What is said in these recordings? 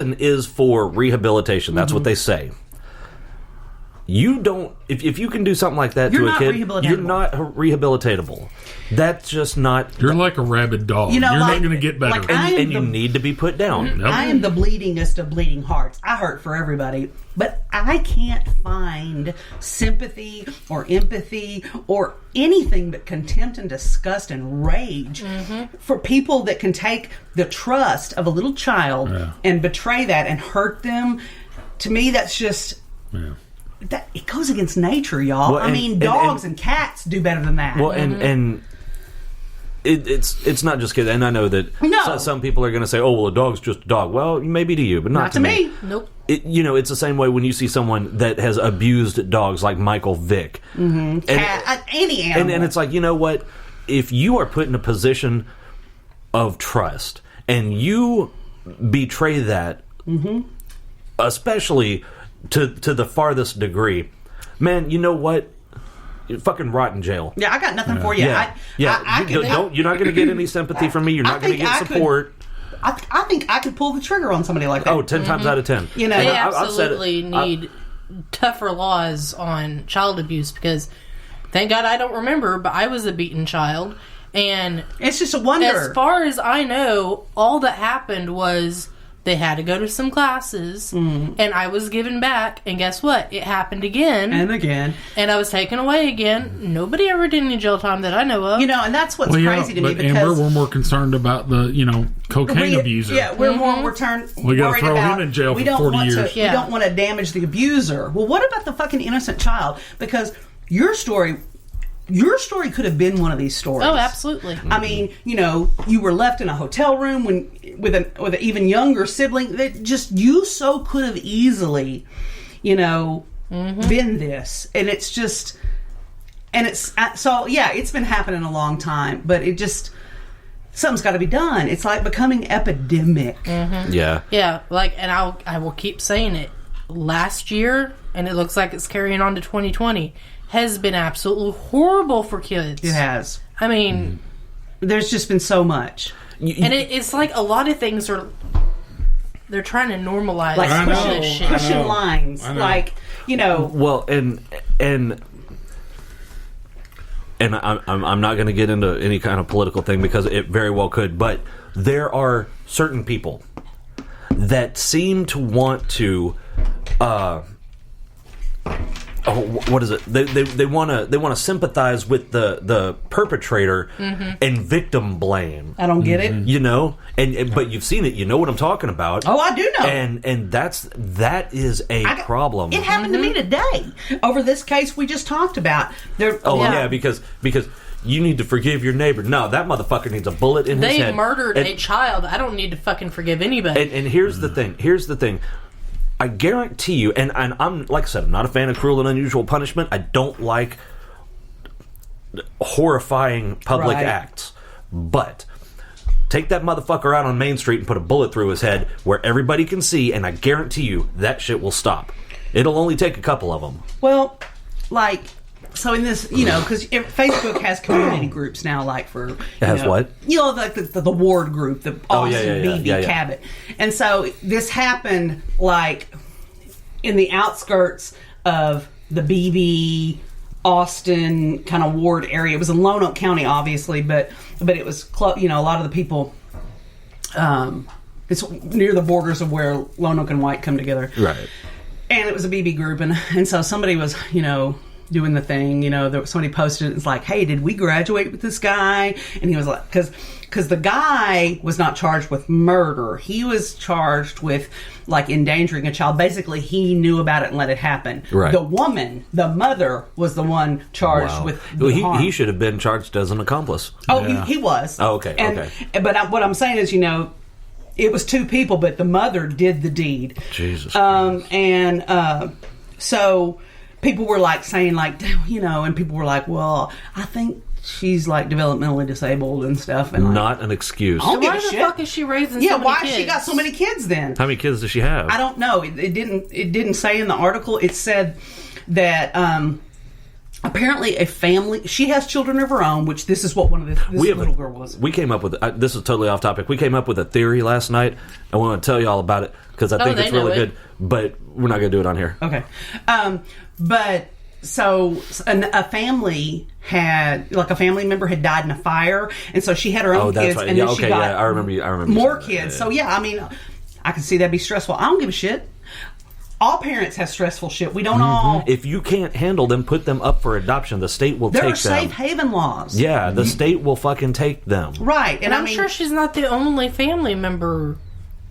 is for rehabilitation. That's what they say. You don't... If you can do something like that to a kid, you're not rehabilitatable. That's just not... You're like a rabid dog. You're not going to get better. And you need to be put down. I am the bleedingest of bleeding hearts. I hurt for everybody. But I can't find sympathy or empathy or anything but contempt and disgust and rage for people that can take the trust of a little child and betray that and hurt them. To me, that's just... Yeah. That it goes against nature, y'all. Well, dogs and cats do better than that. Well, and it's not just kids. And I know that some people are going to say, "Oh, well, a dog's just a dog." Well, maybe to you, but not to me. Nope. It's the same way when you see someone that has abused dogs, like Michael Vick, Cat, any animal, and it's like, you know what? If you are put in a position of trust and you betray that, especially to the farthest degree, man, you know what? You fucking rot in jail. Yeah, I got nothing for you. You're not going to get any sympathy from me. You're not going to get support. I think I could pull the trigger on somebody like that. Oh, 10 times out of 10. They absolutely need tougher laws on child abuse, because thank God I don't remember, but I was a beaten child. And it's just a wonder. As far as I know, all that happened was they had to go to some classes, and I was given back, and guess what? It happened again. And again. And I was taken away again. Nobody ever did any jail time that I know of. And that's what's crazy to me, because... Amber, we're more concerned about the, cocaine abuser. Yeah, we're more we got to throw him in jail for 40 years. We don't want to damage the abuser. Well, what about the fucking innocent child? Because your story could have been one of these stories. Oh, absolutely. I mean, you were left in a hotel room with an even younger sibling that just you so could have easily, been this. And it's just, it's been happening a long time, but it just, something's got to be done. It's like becoming epidemic. Yeah. Yeah. And I will keep saying it. Last year, and it looks like it's carrying on to 2020, has been absolutely horrible for kids. It has. I mean... There's just been so much. And it's like a lot of things are... They're trying to normalize this shit. Pushing lines. Like, Well, and I'm not going to get into any kind of political thing, because it very well could, but there are certain people that seem to want to... what is it? They want to sympathize with the perpetrator and victim blame. I don't get it. But you've seen it. You know what I'm talking about. Oh, I do know. And that is a problem. It happened to me today over this case we just talked about. Because you need to forgive your neighbor. No, that motherfucker needs a bullet in his head. They murdered a child. I don't need to fucking forgive anybody. And here's the thing. I guarantee you, and I'm, like I said, I'm not a fan of cruel and unusual punishment. I don't like horrifying public acts. But take that motherfucker out on Main Street and put a bullet through his head where everybody can see, and I guarantee you that shit will stop. It'll only take a couple of them. Well, so in this, because Facebook has community groups now, like for... It has what? Like the ward group, the Austin BB Cabot. And so this happened, in the outskirts of the BB Austin kind of ward area. It was in Lonoke County, obviously, but it was, a lot of the people... it's near the borders of where Lonoke and White come together. Right. And it was a BB group, and so somebody was, doing the thing, somebody posted it. It's like, hey, did we graduate with this guy? And he was like, because the guy was not charged with murder. He was charged with endangering a child. Basically, he knew about it and let it happen. Right. The woman, the mother, was the one charged with the harm. He should have been charged as an accomplice. Oh, yeah. he was. Oh, okay. But what I'm saying is, it was two people, but the mother did the deed. Jesus. So people were saying and people were like, well, I think she's developmentally disabled and stuff. And not an excuse. So why the fuck is she raising so many why kids? She got so many kids then? How many kids does she have? I don't know. It didn't say in the article. It said that apparently a family. She has children of her own, which this is what one of this little girl was. We came up with this is totally off topic. We came up with a theory last night. I want to tell you all about it because I think it's really good. But we're not going to do it on here. Okay, but so a family had a family member had died in a fire, and so she had her own kids, and then she got I remember more kids. So yeah, I mean, I can see that'd be stressful. I don't give a shit. All parents have stressful shit. We don't all. If you can't handle them, put them up for adoption. The state will take them. There are safe haven laws. Yeah, the state will fucking take them. Right, and I'm sure she's not the only family member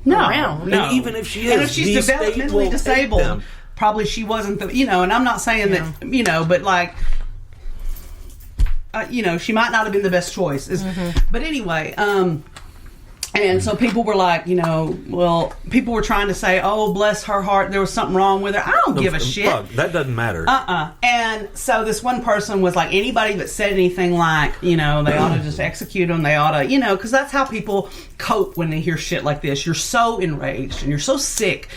around. No. And even if she is, and if she's developmentally disabled, probably she wasn't the. And I'm not saying that. But like. She might not have been the best choice. But anyway, and so people were like, people were trying to say, oh, bless her heart, there was something wrong with her. I don't give a shit. Fuck, that doesn't matter. And so this one person was like, anybody that said anything like, they ought to just execute them. They ought to, because that's how people cope when they hear shit like this. You're so enraged and you're so sick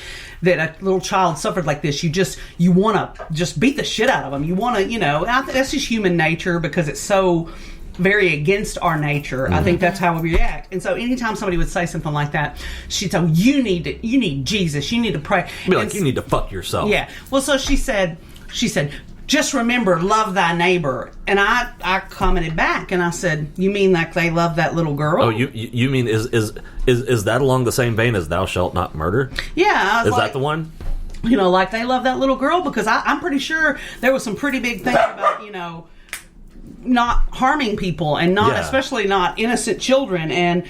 that a little child suffered like this. You want to just beat the shit out of them. You want to, and I think that's just human nature because it's so very against our nature. I think that's how we react. And so anytime somebody would say something like that, she'd say, you need Jesus. You need to pray. Be like, you need to fuck yourself. Yeah. Well, so she said, just remember, love thy neighbor. And I commented back and I said, you mean like they love that little girl? Oh, you mean is that along the same vein as thou shalt not murder? Yeah. Is that the one? Like they love that little girl because I'm pretty sure there was some pretty big things about, not harming people and not especially not innocent children and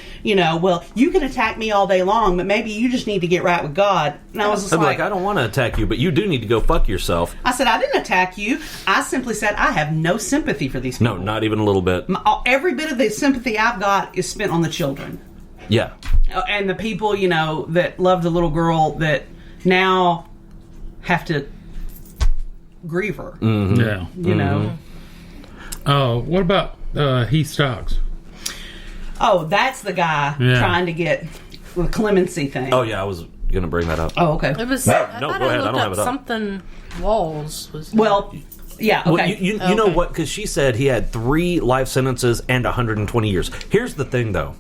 well, you can attack me all day long, but maybe you just need to get right with God. And I was just like I don't want to attack you, but you do need to go fuck yourself. I said I didn't attack you. I simply said I have no sympathy for these people. No, not even a little bit. Every bit of the sympathy I've got is spent on the children. Yeah. And the people that love the little girl that now have to grieve her. Yeah. Oh, what about Heath Stocks? Oh, that's the guy trying to get the clemency thing. Oh, yeah, I was going to bring that up. Oh, okay. It was. No, I go thought ahead. I I don't have it up. Something Walls was. Well, yeah, okay. Well, you know what? Because she said he had 3 life sentences and 120 years. Here's the thing, though,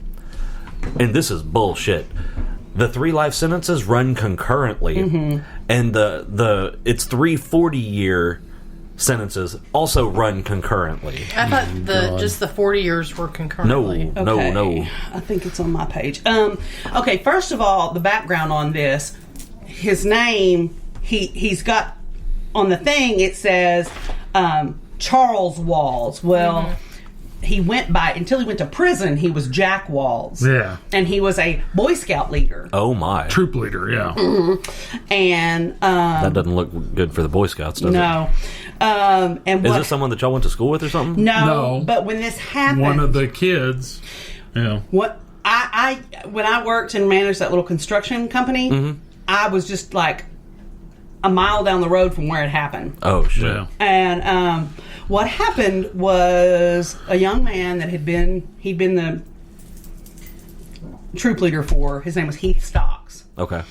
and this is bullshit. The 3 life sentences run concurrently, and it's 3 40-year sentences also run concurrently. I thought just the 40 years were concurrently. No. I think it's on my page. Okay, first of all, the background on this, his name, he's got, on the thing it says Charles Walls. Well, he went by, until he went to prison, he was Jack Walls. Yeah. And he was a Boy Scout leader. Oh, my. Troop leader, yeah. And that doesn't look good for the Boy Scouts, does it? No. And is this someone that y'all went to school with or something? No. But when this happened, one of the kids, what when I worked and managed that little construction company, I was just like a mile down the road from where it happened. Oh shit! Yeah. And what happened was a young man that he'd been the troop leader for. His name was Heath Stocks. Okay.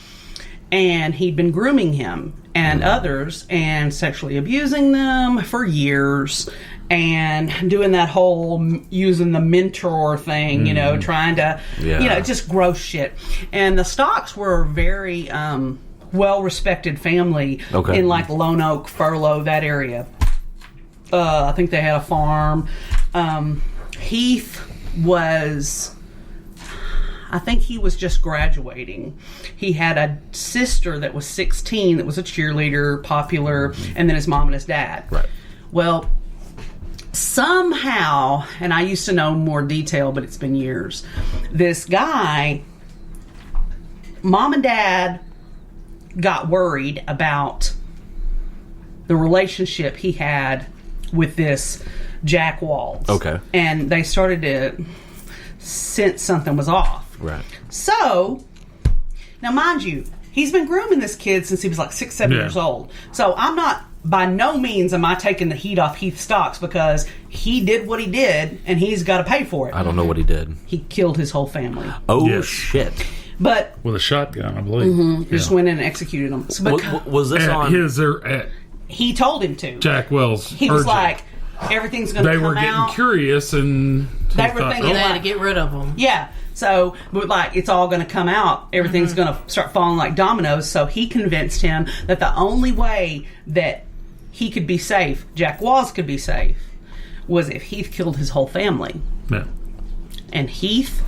And he'd been grooming him and others and sexually abusing them for years and doing that whole using the mentor thing, trying to, just gross shit. And the Stocks were a very well-respected family in like Lone Oak, Furlough, that area. I think they had a farm. Heath was... I think he was just graduating. He had a sister that was 16 that was a cheerleader, popular, and then his mom and his dad. Right. Well, somehow, and I used to know more detail, but it's been years, this guy, mom and dad got worried about the relationship he had with this Jack Walls. Okay. And they started to sense something was off. Right. So, now mind you, he's been grooming this kid since he was like 6, 7 years old. So I'm not, by no means am I taking the heat off Heath Stocks because he did what he did and he's got to pay for it. I don't know what he did. He killed his whole family. Oh, shit. But with a shotgun, I believe. Just went in and executed him. So was this at on his or at he told him to. Jack Wells. He was like, everything's going to come out. They were getting curious, and they were thinking they had to get rid of them. Yeah. So, but like, it's all going to come out. Everything's going to start falling like dominoes. So he convinced him that the only way that he could be safe, Jack Walls could be safe, was if Heath killed his whole family. Yeah. And Heath,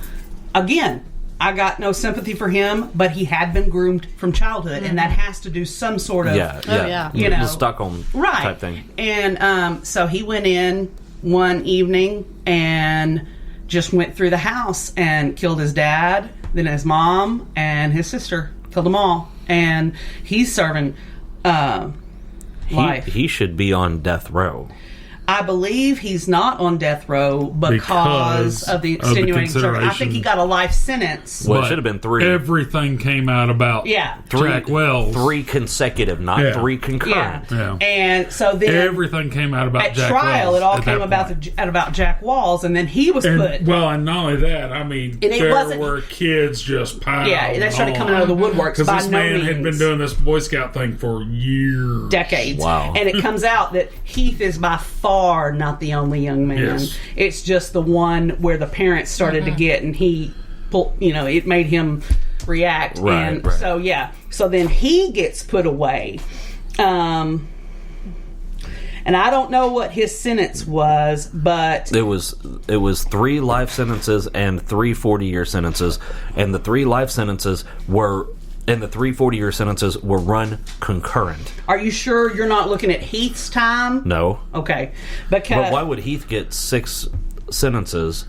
again, I got no sympathy for him, but he had been groomed from childhood, and that has to do some sort of, you know, the Stockholm type thing. And so he went in one evening and just went through the house and killed his dad, then his mom, and his sister. Killed them all. And he's serving life. He should be on death row. I believe he's not on death row because of the extenuating circumstances. I think he got a life sentence. Well, it should have been 3. Everything came out about Jack Wells. 3 consecutive, not 3 concurrent. Yeah. And so then everything came out about Jack Wells. At trial, it all came about Jack Walls, and then he was put. Well, and not only that, I mean, there were kids just piling. Yeah, they started coming out of the woodworks. Because this man had been doing this Boy Scout thing for years. Decades. Wow. And it comes out that Heath is by far not the only young man. Yes. It's just the one where the parents started to get, and he pulled, it made him react. Right. So then he gets put away. And I don't know what his sentence was, but it was 3 life sentences and 3 40-year sentences, and the 3 life sentences were. And the 3 40-year sentences were run concurrent. Are you sure you're not looking at Heath's time? No. Okay. Because but why would Heath get 6 sentences?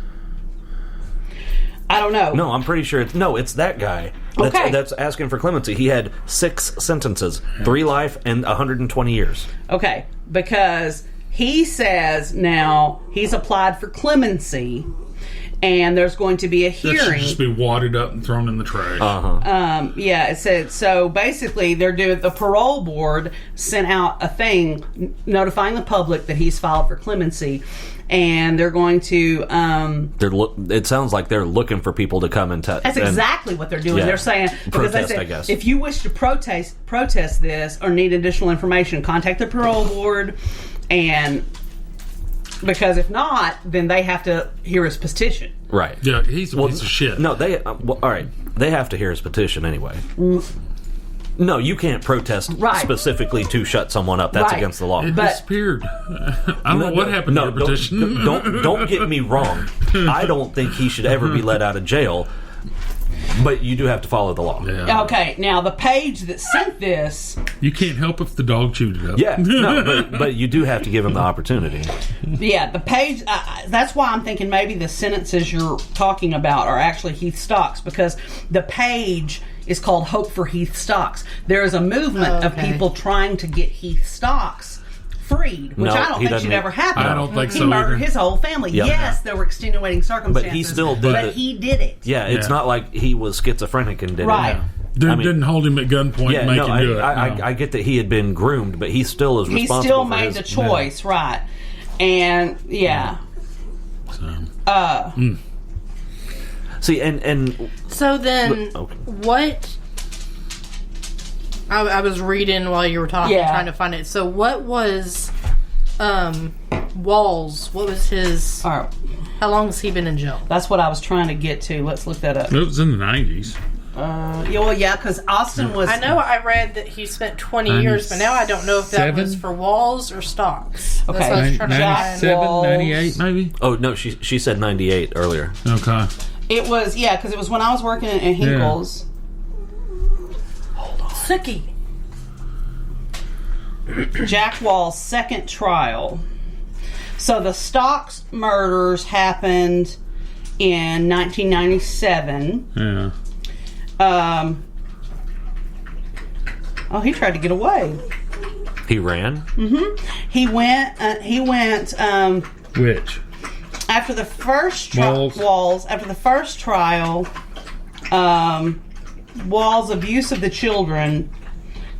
I don't know. No, I'm pretty sure it's that guy. That's asking for clemency. He had 6 sentences, 3 life and 120 years. Okay, because he says now he's applied for clemency. And there's going to be a hearing. That should just be wadded up and thrown in the trash. It said, so basically they're doing, the parole board sent out a thing notifying the public that he's filed for clemency, and they're going to it sounds like they're looking for people to come and that's exactly what they're doing. Yeah. They're saying, because protest, they I said, guess. if you wish to protest this or need additional information, contact the parole board, and because if not, then they have to hear his petition. Right. Yeah, he's a piece of shit. No, all right. They have to hear his petition anyway. No, you can't protest specifically to shut someone up. That's against the law. It disappeared. I don't know what happened to your petition. Don't get me wrong. I don't think he should ever be let out of jail. But you do have to follow the law. Yeah. Okay, now the page that sent this... You can't help if the dog chewed it up. Yeah, no, but you do have to give him the opportunity. Yeah, the page... that's why I'm thinking maybe the sentences you're talking about are actually Heath Stocks, because the page is called Hope for Heath Stocks. There is a movement of people trying to get Heath Stocks freed, which I don't think should ever happen. I don't think so He murdered either. his whole family. Yep. Yes, there were extenuating circumstances. But he still did But he did it. Yeah, it's not like he was schizophrenic and did Right. it. Didn't hold him at gunpoint and make him do it. I get that he had been groomed, but he still is responsible. He still for made his, the choice, right? And See, and so then okay. what? I was reading while you were talking, trying to find it. So what was Walls? What was his? How long has he been in jail? That's what I was trying to get to. Let's look that up. It was in the 90s. Because Austin was... I know I read that he spent 20 years, but now I don't know if that was for Walls or Stocks. Okay. That's what I was trying to find. 97, 98 maybe? Oh, no, she said 98 earlier. Okay. It was, because it was when I was working in Hinkles. Sookie. Jack Wall's second trial. So the Stocks murders happened in 1997. Yeah. He tried to get away. He ran? Mm-hmm. He went, Which? after the first Walls. after the first trial, Wall's abuse of the children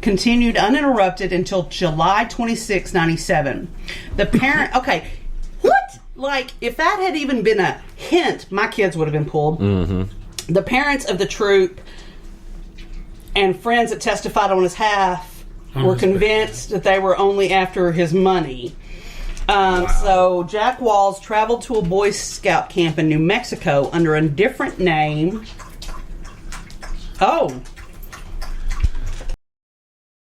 continued uninterrupted until July 26, 97. The parent... Okay, what? Like, if that had even been a hint, my kids would have been pulled. Mm-hmm. The parents of the troop and friends that testified on his were convinced that they were only after his money. So Jack Walls traveled to a Boy Scout camp in New Mexico under a different name. Oh,